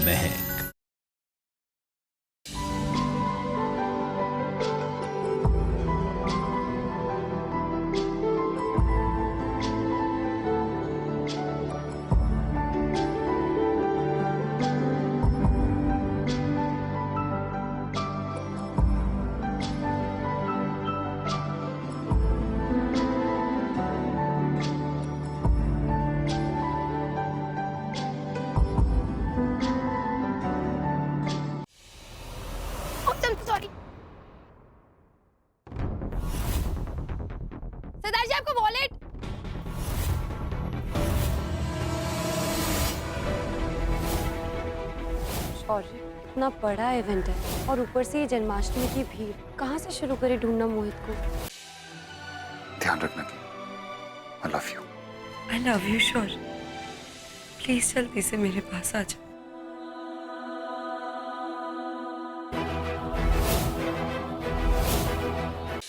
महक। Sorry सरदार जी, आपका wallet. शौर्य, इतना बड़ा इवेंट है और ऊपर से ये जन्माष्टमी की भीड़, कहाँ से शुरू करे ढूंढना मोहित को। ध्यान रखना कि I love you. I love you Shaurya, please जल्दी से मेरे पास आ जा।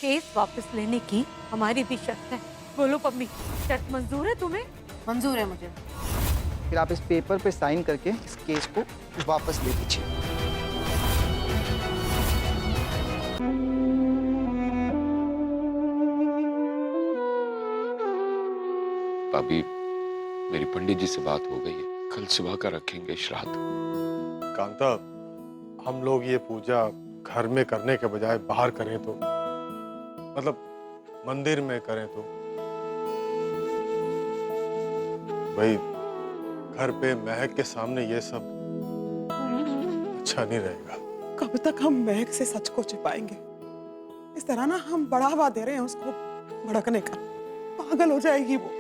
केस वापस लेने की हमारी भी शर्त है। बोलो पम्मी, शर्त मंजूर है तुम्हें? मंजूर है मुझे। फिर आप इस पेपर पे साइन करके इस केस को वापस ले लीजिए। भाभी, मेरी पंडित जी से बात हो गई है, कल सुबह का रखेंगे श्राद्ध। कांता, हम लोग ये पूजा घर में करने के बजाय बाहर करें तो, मतलब मंदिर में करें तो भाई, घर पे महक के सामने ये सब अच्छा नहीं रहेगा। कब तक हम महक से सच को छिपाएंगे? इस तरह ना हम बढ़ावा दे रहे हैं उसको भड़कने का। पागल हो जाएगी वो।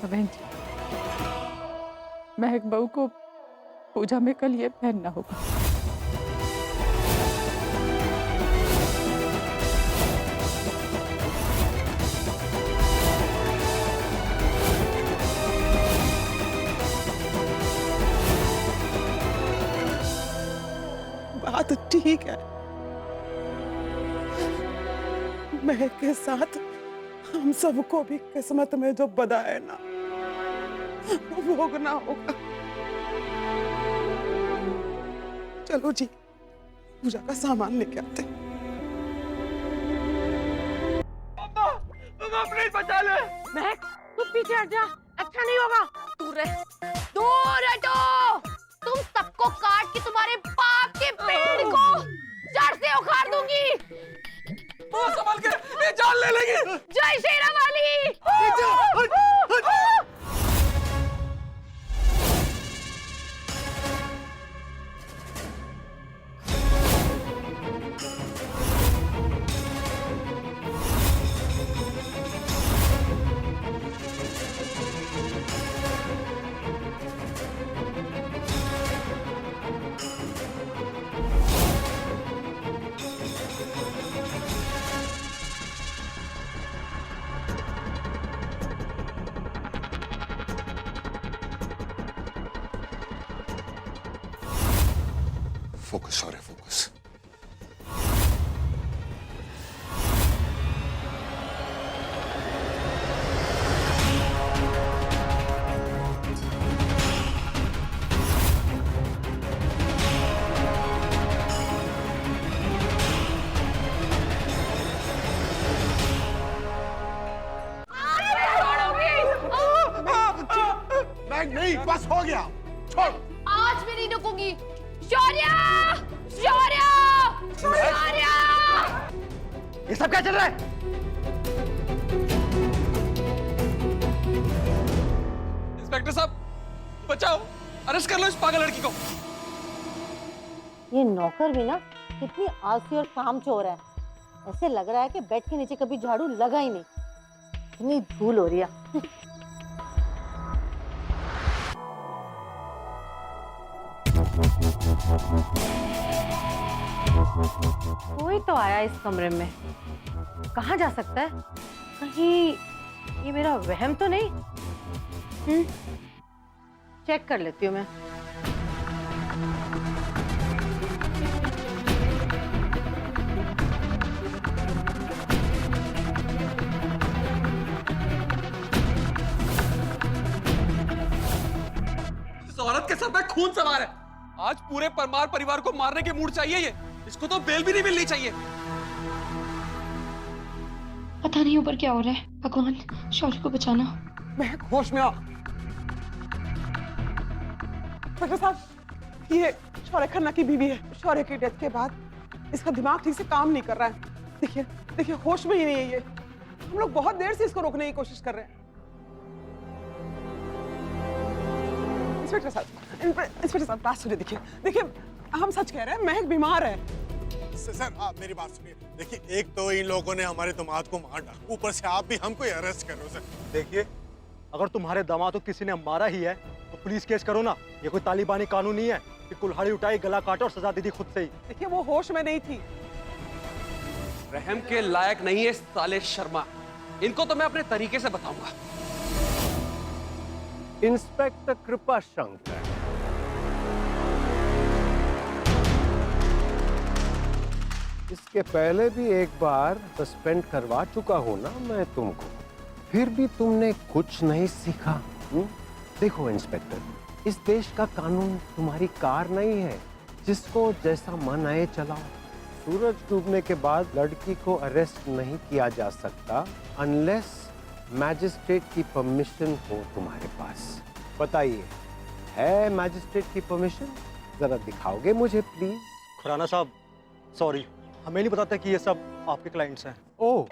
बहन जी, महक बहू को पूजा में कल ये पहनना होगा। बात ठीक है, महक के साथ हम सबको भी किस्मत में जो बदा है ना, वो भोगना होगा। चलो जी, पूजा का सामान लेके आते हैं। प्लीज बचा ले। महक, तू पीछे हट जा, अच्छा नहीं होगा। दूर रह, दूर हटो। तुम सबको काट के तुम्हारे पाप के पेड़ को जड़ से उखाड़ दूंगी। संभाल के, ये जान ले लेगी। जय शेरा वाली। फोकस और फोकस। नहीं, बस हो गया, छोड़। आज मैं नहीं रुकूंगी। शौर्य, शौर्य, शौर्य! ये सब क्या चल रहा है? इंस्पेक्टर साहब, बचाओ, अरेस्ट कर लो इस पागल लड़की को। ये नौकर भी ना कितनी आलसी और कामचोर है। ऐसे लग रहा है कि बेड के नीचे कभी झाड़ू लगा ही नहीं। इतनी धूल हो रही है। कोई तो आया इस कमरे में, कहाँ जा सकता है? कहीं ये मेरा वहम तो नहीं? चेक कर लेती हूँ मैं। इस औरत के सर पे खून सवार है। आज पूरे परमार परिवार को मारने के मूड चाहिए ये। इसको तो बेल भी नहीं मिलनी चाहिए। पता नहीं ऊपर क्या हो रहा है। भगवान, शौर्य को बचाना। महक होश में आओ। डॉक्टर साहब, ये शौर्य खन्ना की बीवी है। शौर्य की डेथ के बाद इसका दिमाग ठीक से काम नहीं कर रहा है। देखिए देखिए, होश में ही नहीं है ये। हम लोग बहुत देर से इसको रोकने की कोशिश कर रहे हैं। इंस्पेक्टर साहब बात सुनिए। देखिए हम सच कह रहे हैं, महक बीमार है। सर आप मेरी बात सुनिए। देखिए, एक तो इन लोगों ने हमारे दामाद को मार डाला, ऊपर से आप भी हमको अरेस्ट कर रहे हो। सर देखिए, अगर तुम्हारे दामाद को किसी ने मारा ही है तो पुलिस केस करो ना। ये कोई तालिबानी कानून नहीं है कि कुल्हाड़ी उठाई, गला काटो और सजा दे दी खुद से ही। देखिए वो होश में नहीं थी। रहम के लायक नहीं है साले शर्मा। इनको तो मैं अपने तरीके से बताऊंगा। इंस्पेक्टर कृपा शंकर, इसके पहले भी एक बार सस्पेंड करवा चुका हूं ना मैं तुमको, फिर भी तुमने कुछ नहीं सीखा। देखो इंस्पेक्टर, इस देश का कानून तुम्हारी कार नहीं है जिसको जैसा मन आए चलाओ। सूरज डूबने के बाद लड़की को अरेस्ट नहीं किया जा सकता अनलेस मैजिस्ट्रेट की परमिशन हो तुम्हारे पास। बताइए, है मैजिस्ट्रेट की परमिशन? जरा दिखाओगे मुझे प्लीज। खुराना साहब, सॉरी, हमें नहीं बताता कि ये सब आपके क्लाइंट्स हैं। ओह,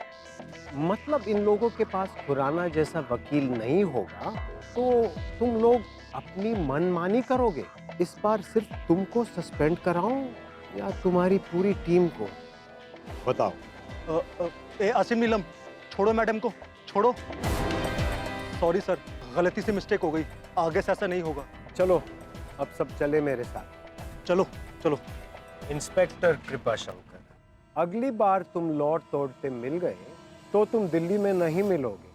मतलब इन लोगों के पास खुराना जैसा वकील नहीं होगा तो तुम लोग अपनी मनमानी करोगे। इस बार सिर्फ तुमको सस्पेंड कराऊं या तुम्हारी पूरी टीम को? बताओ। आसिम नीलम, छोड़ो मैडम को, छोड़ो। सॉरी सर, गलती से मिस्टेक हो गई, आगे से ऐसा नहीं होगा। चलो अब सब चले मेरे साथ। चलो चलो। इंस्पेक्टर कृपा शंकर, अगली बार तुम लौट तोड़ते मिल गए तो तुम दिल्ली में नहीं मिलोगे।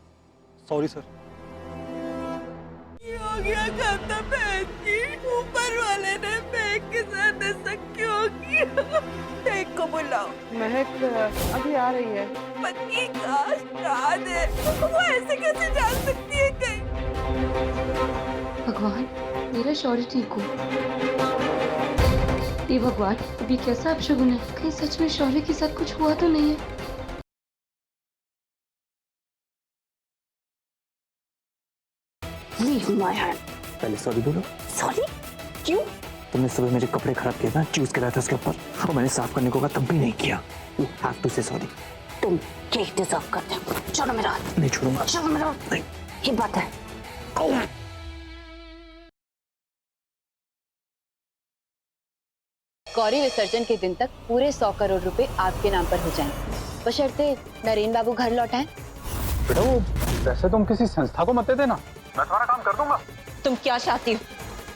Sorry sir. ये हो गया कांता बहन जी, ऊपर वाले ने महक के साथ ऐसा क्यों किया? महक को बुलाओ। महक अभी आ रही है। पति का श्राद्ध है, वो ऐसे कैसे जान सकती है कहीं? भगवान, मेरा शौर्य ठीक हो। हे भगवान, अभी कैसा अपशगुन है? कहीं सच में शौर्य के साथ कुछ हुआ तो नहीं है? पहले सॉरी बोलो। सॉरी? क्यों? तुमने सुबह मेरे कपड़े खराब किए ना, चूज कराया था उसके ऊपर, और मैंने साफ करने को कहा तब भी नहीं किया। यू हैव टू से सॉरी। तुम केक डिजर्व करते हो। छोड़ो मेरा हाथ। नहीं छोड़ूंगा। छोड़ो मेरा हाथ। नहीं। ये बात है। गौरी विसर्जन के दिन तक पूरे 100 करोड़ रुपए आपके नाम पर हो जाएंगे, बशर्ते नरेन बाबू घर लौटाएं। बेटा वो वैसे तुम किसी संस्था को मत दे देना, मैं तुम्हारा काम कर दूंगा। तुम क्या चाहती हो?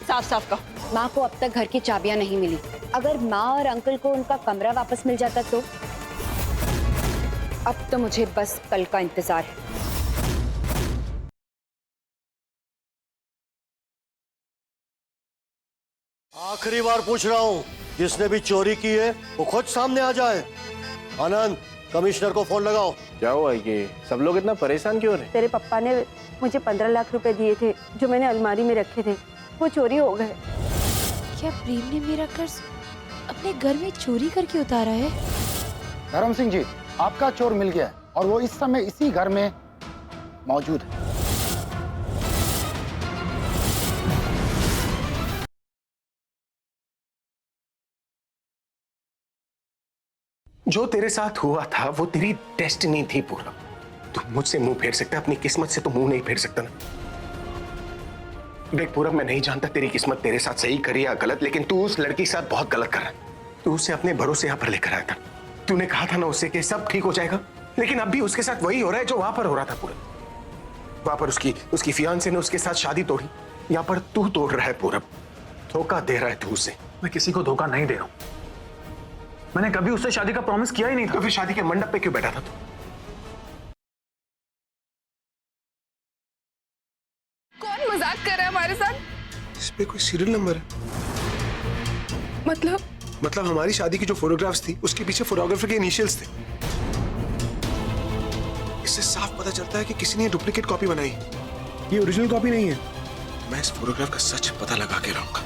साफ साफ कहो। माँ को अब तक घर की चाबियां नहीं मिली। अगर माँ और अंकल को उनका कमरा वापस मिल जाता तो? अब तो मुझे बस कल का इंतजार है। आखिरी बार पूछ रहा हूँ, जिसने भी चोरी की है वो खुद सामने आ जाए। आनंद, कमिश्नर को फोन लगाओ। क्या हुआ, ये सब लोग इतना परेशान क्यों रहे? तेरे पप्पा ने मुझे 15 लाख रुपए दिए थे जो मैंने अलमारी में रखे थे, वो चोरी हो गए। क्या प्रेम ने मेरा कर्ज अपने घर में चोरी करके उतारा है? धर्म सिंह जी, आपका चोर मिल गया है और वो इस समय इसी घर में मौजूद है। जो तेरे साथ हुआ था वो तेरी डेस्टिनी थी पूरब। तू मुझसे मुंह फेर सकता है, अपनी किस्मत से तो मुंह नहीं फेर सकता ना। देख पूरब, मैं नहीं जानता तेरी किस्मत तेरे साथ सही करी या गलत, लेकिन तू उस लड़की के साथ बहुत गलत कर रहा है। तू उसे अपने भरोसे यहाँ पर लेकर आया था। तूने कहा था ना उससे कि सब ठीक हो जाएगा, लेकिन अब भी उसके साथ वही हो रहा है जो वहां पर हो रहा था। पूरब, वहां पर उसकी फियांसे ने उसके साथ शादी तोड़ी, यहाँ पर तू तोड़ रहा है। पूरब, धोखा दे रहा है तू उसे। मैं किसी को धोखा नहीं दे रहा हूँ। मैंने कभी उससे शादी का प्रॉमिस किया ही नहीं था। तो फिर शादी के मंडप पे क्यों बैठा था तू? मजाक कर रहा है हमारे साथ? इस पे कोई सीरियल नंबर है? मतलब हमारी शादी की जो फोटोग्राफ्स थी उसके पीछे फोटोग्राफर के इनिशियल्स थे। इससे साफ पता चलता है कि किसी ने डुप्लीकेट कॉपी बनाई, ये ओरिजिनल कॉपी नहीं है। मैं इस फोटोग्राफ का सच पता लगा के रहूंगा।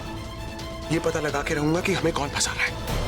ये पता लगा के रहूंगा कि हमें कौन फंसा रहा है।